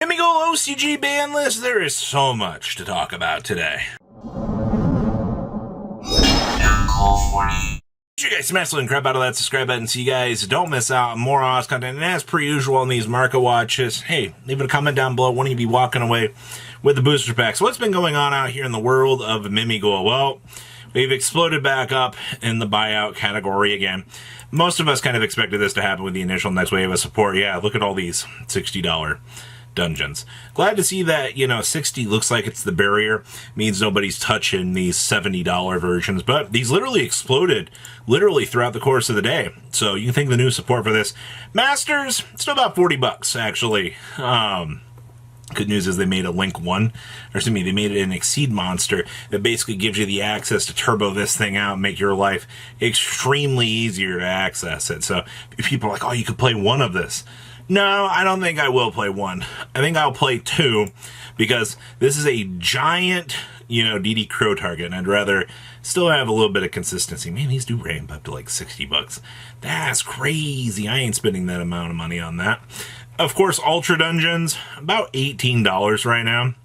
Amigo OCG ban list, there is so much to talk about today. You guys smash the crap out of that subscribe button so you guys don't miss out on more Oz content. And as per usual on these market watches, hey, leave it a comment down below. When you be walking away with the booster packs? What's been going on out here in the world of Mimigold? Well, we've exploded back up in the buyout category again. Most of us kind of expected this to happen with the initial next wave of support. Yeah, look at all these $60 dungeons. Glad to see that, 60 looks like it's the barrier. Means nobody's touching these $70 versions, but these literally exploded throughout the course of the day. So you can thank the new support for this. Masters, still about 40 bucks, actually. Good news is they made a Link 1, or excuse me, they made an Exceed monster that basically gives you the access to turbo this thing out and make your life extremely easier to access it. So people are like, oh, you could play one of this. No, I don't think I will play one. I think I'll play two, because this is a giant, DD Crow target, and I'd rather still have a little bit of consistency. Man, these do ramp up to like 60 bucks. That's crazy. I ain't spending that amount of money on that. Of course, Ultra Dungeons, about $18 right now.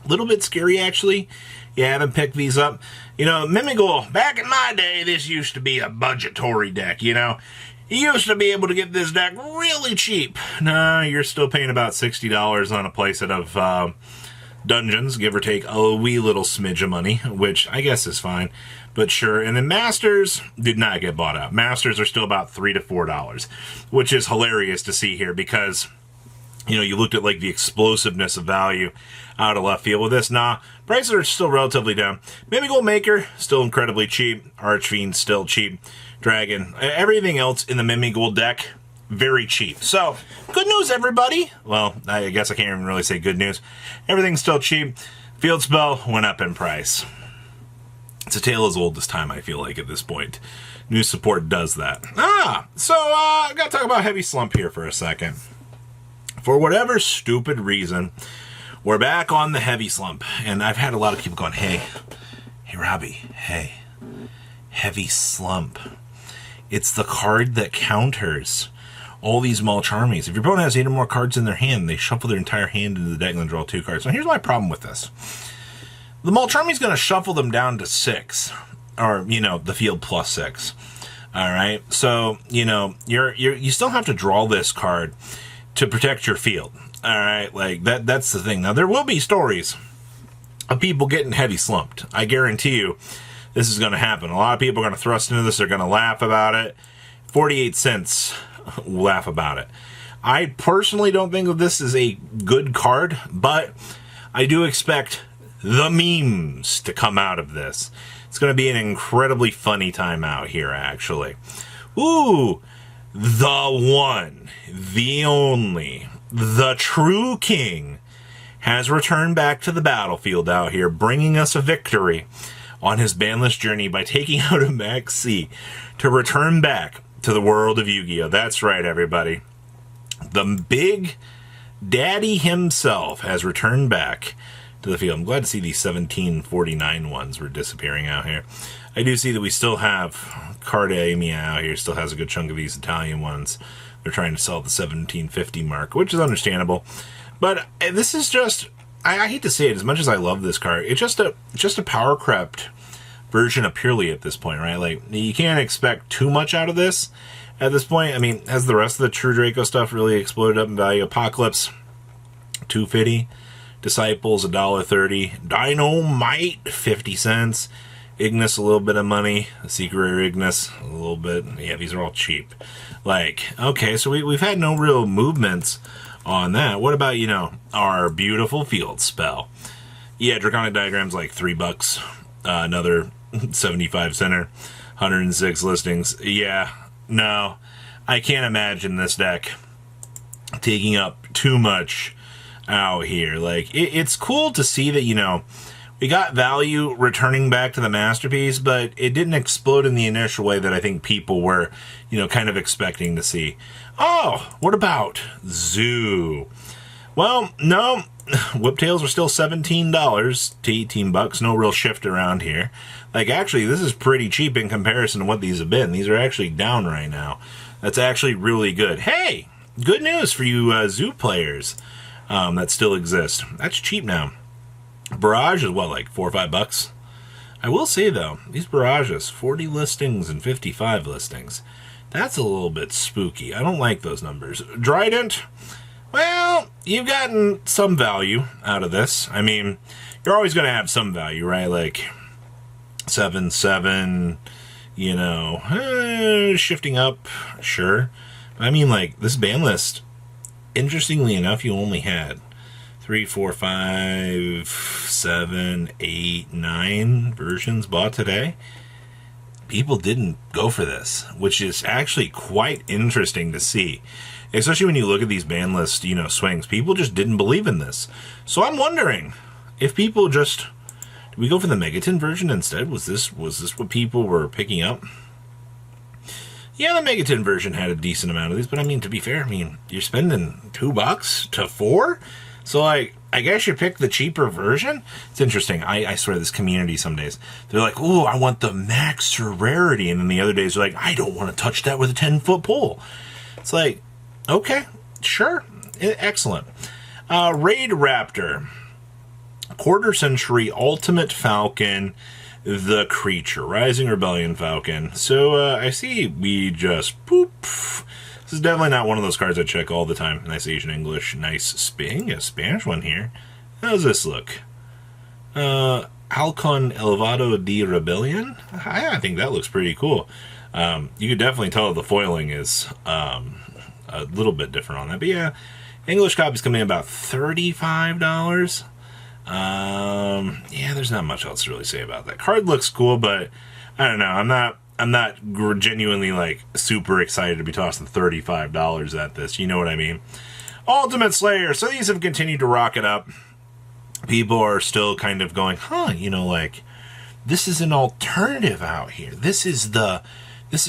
A little bit scary, actually. Yeah, I haven't picked these up. Mimigold, back in my day, this used to be a budgetary deck, You used to be able to get this deck really cheap. No, you're still paying about $60 on a playset of dungeons, give or take a wee little smidge of money, which I guess is fine, but sure. And then Masters did not get bought out. Masters are still about $3 to $4, which is hilarious to see here because, you looked at like the explosiveness of value out of left field with this. Nah, prices are still relatively down. Mimigold Maker, still incredibly cheap. Archfiend, still cheap. Dragon, everything else in the Mimigold deck, very cheap. So, good news, everybody. Well, I guess I can't even really say good news. Everything's still cheap. Field Spell went up in price. It's a tale as old as time, I feel like, at this point. New support does that. So I gotta talk about Heavy Slump here for a second. For whatever stupid reason, we're back on the Heavy Slump. And I've had a lot of people going, hey, Robbie, hey, Heavy Slump. It's the card that counters all these Mulch armies. If your opponent has 8 or more cards in their hand, they shuffle their entire hand into the deck and then draw 2 cards. Now, here's my problem with this. The Mulch army's going to shuffle them down to 6, or, the field plus 6. All right? So, you still have to draw this card to protect your field. All right? Like, that's the thing. Now, there will be stories of people getting heavy slumped. I guarantee you. This is going to happen. A lot of people are going to thrust into this. They're going to laugh about it. 48 cents laugh about it. I personally don't think that this is a good card, but I do expect the memes to come out of this. It's going to be an incredibly funny time out here, actually. Ooh, the one, the only, the true king has returned back to the battlefield out here, bringing us a victory on his Banlist journey by taking out a Max C to return back to the world of Yu-Gi-Oh! That's right, everybody. The big daddy himself has returned back to the field. I'm glad to see these 1749 ones were disappearing out here. I do see that we still have Cardamia out here, still has a good chunk of these Italian ones. They're trying to sell the 1750 mark, which is understandable. But this is just, I hate to say it, as much as I love this card, it's just a power crept version of Purely at this point, right? Like, you can't expect too much out of this at this point. I mean, has the rest of the True Draco stuff really exploded up in value? Apocalypse, $2.50. Disciples, $1.30. Dynamite, 50 cents. Ignis, a little bit of money. Secret Rare Ignis, a little bit. Yeah, these are all cheap. Like, okay, so we've had no real movements on that. What about, our beautiful Field Spell? Yeah, Draconic Diagram's like $3. Another 75 center, 106 listings. Yeah, no, I can't imagine this deck taking up too much out here. Like, it's cool to see that, we got value returning back to the Masterpiece, but it didn't explode in the initial way that I think people were, kind of expecting to see. Oh, what about Zoo? Well, no, Whiptails are still $17 to $18. No real shift around here. Like, actually, this is pretty cheap in comparison to what these have been. These are actually down right now. That's actually really good. Hey, good news for you Zoo players. that still exist. That's cheap now. Barrage is what, like $4 or $5? I will say though, these Barrages, 40 listings and 55 listings. That's a little bit spooky. I don't like those numbers. Trident, well, you've gotten some value out of this. I mean, you're always going to have some value, right? Like 7, you know, shifting up, sure. I mean, like, this Banlist, interestingly enough, you only had 3, 4, 5, 7, 8, 9 versions bought today. People didn't go for this, which is actually quite interesting to see. Especially when you look at these Banlist, you know, swings. People just didn't believe in this. So I'm wondering if people just... Did we go for the Megaton version instead? Was this what people were picking up? Yeah, the Megaton version had a decent amount of these, but I mean, to be fair, I mean, you're spending $2 to 4? So, like, I guess you pick the cheaper version? It's interesting. I swear, this community some days, they're like, ooh, I want the max rarity. And then the other days, they're like, I don't want to touch that with a 10-foot pole. It's like, okay, sure. Excellent. Raid Raptor. Quarter Century Ultimate Falcon, the Creature. Rising Rebellion Falcon. So, I see we just, boop. This is definitely not one of those cards I check all the time. Nice Asian English. Nice Spanish one here. How does this look? Halcon Elevado de Rebellion? I think that looks pretty cool. You could definitely tell the foiling is a little bit different on that. But yeah, English copy's coming in about $35. Yeah, there's not much else to really say about that. Card looks cool, but I don't know. I'm not genuinely, like, super excited to be tossing $35 at this. You know what I mean? Ultimate Slayer. So these have continued to rocket up. People are still kind of going, you know, like, this is an alternative out here. This is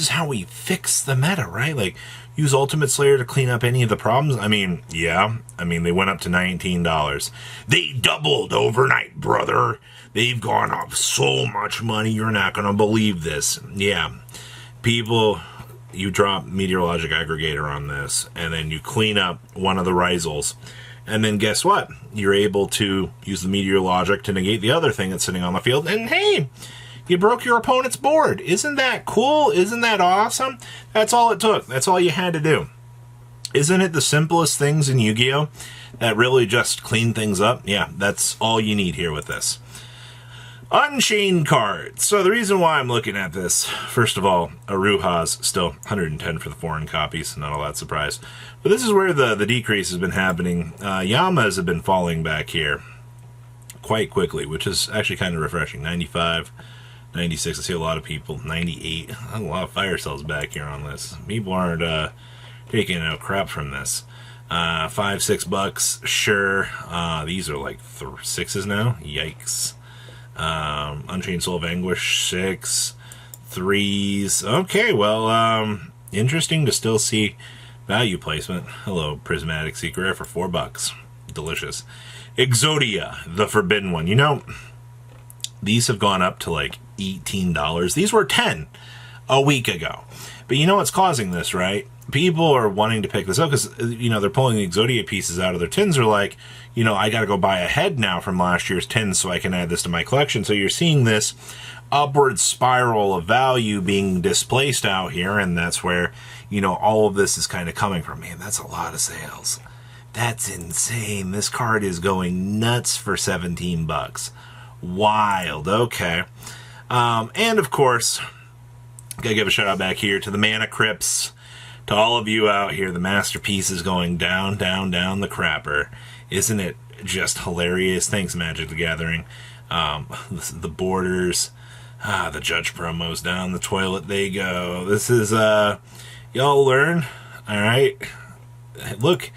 how we fix the meta, right? Like, use Ultimate Slayer to clean up any of the problems. I mean, yeah. I mean, they went up to $19. They doubled overnight, brother. They've gone up so much money, you're not going to believe this. Yeah. People, you drop Meteorologic Aggregator on this, and then you clean up one of the Risals. And then guess what? You're able to use the Meteorologic to negate the other thing that's sitting on the field. And hey, you broke your opponent's board. Isn't that cool? Isn't that awesome? That's all it took. That's all you had to do. Isn't it the simplest things in Yu-Gi-Oh! That really just clean things up? Yeah, that's all you need here with this. Unchained cards. So the reason why I'm looking at this, first of all, Aruha's still 110 for the foreign copies. Not all that surprised. But this is where the decrease has been happening. Yamas have been falling back here quite quickly, which is actually kind of refreshing. 95, 96. I see a lot of people. 98. A lot of fire cells back here on this. People aren't taking no crap from this. $5, $6. Sure. These are like 6s now. Yikes. Unchained Soul of Anguish, 6, 3s. Okay, well, interesting to still see value placement. Hello, Prismatic Secret for $4. Delicious. Exodia, the Forbidden One. You know, these have gone up to like $18. These were $10 a week ago. But you know what's causing this, right? People are wanting to pick this up because, you know, they're pulling the Exodia pieces out of their tins. Are like, you know, I got to go buy a head now from last year's tins so I can add this to my collection. So you're seeing this upward spiral of value being displaced out here. And that's where, you know, all of this is kind of coming from. Man, that's a lot of sales. That's insane. This card is going nuts for $17. Wild. Okay. And of course, gotta give a shout out back here to the Mana Crypts. To all of you out here, the masterpiece is going down, down, down the crapper. Isn't it just hilarious? Thanks, Magic the Gathering. The borders, the judge promos down the toilet they go. This is, y'all learn, all right? Look,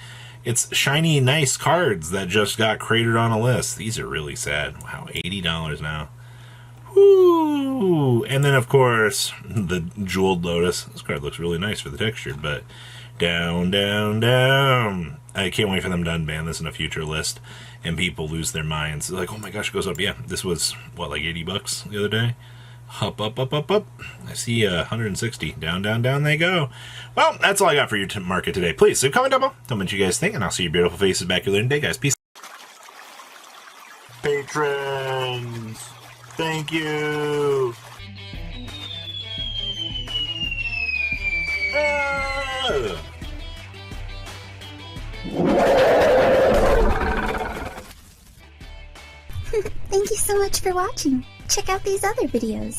it's shiny, nice cards that just got cratered on a list. These are really sad. Wow, $80 now. Woo! And then, of course, the Jeweled Lotus. This card looks really nice for the texture, but down, down, down. I can't wait for them to unban this in a future list, and people lose their minds. They're like, oh my gosh, it goes up. Yeah, this was, what, like $80 the other day? Up, up, up, up, up. I see 160. Down, down, down they go. Well, that's all I got for your market today. Please leave a comment down below. Tell me what you guys think, and I'll see your beautiful faces back here later today, guys. Peace. Patrons, thank you. Thank you so much for watching. Check out these other videos.